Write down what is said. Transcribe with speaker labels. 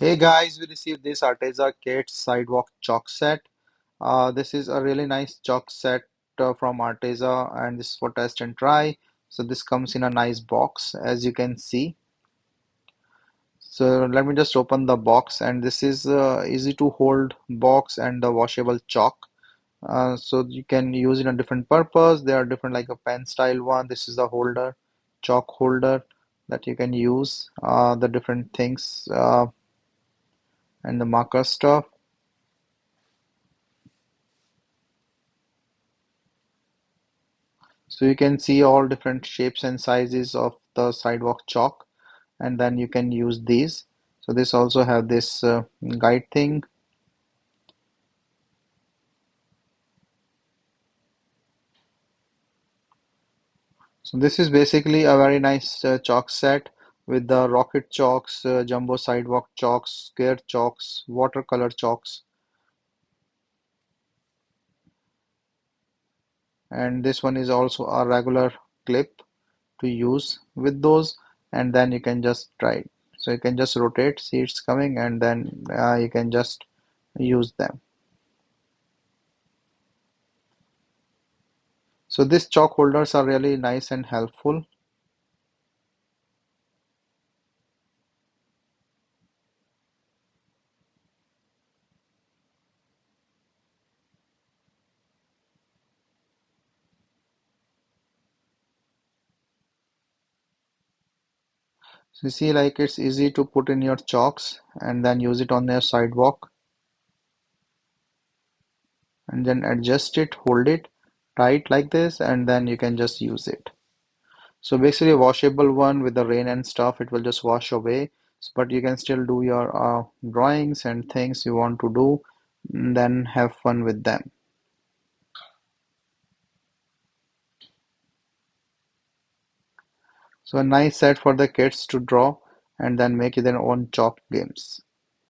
Speaker 1: Hey guys, we received this Arteza Kate Sidewalk chalk set. This is a really nice chalk set from Arteza, and this is for test and try. So this comes in a nice box, as you can see. So let me just open the box, and this is easy to hold box and the washable chalk. So you can use it on different purpose. There are different like a pen style one. This is the holder, chalk holder that you can use. The different things and the marker stuff. So you can see all different shapes and sizes of the sidewalk chalk, and then you can use these. So this also have this guide thing. So this is basically a very nice chalk set with the rocket chalks, jumbo sidewalk chalks, square chalks, watercolor chalks, and this one is also a regular clip to use with those, and then you can just try it. So you can just rotate, see it's coming, and then you can just use them. So these chalk holders are really nice and helpful. So you see like it's easy to put in your chalks and then use it on your sidewalk and then adjust it, hold it tight like this, and then you can just use it. So basically a washable one with the rain and stuff, it will just wash away, but you can still do your drawings and things you want to do, and then have fun with them. So a nice set for the kids to draw and then make their own chalk games.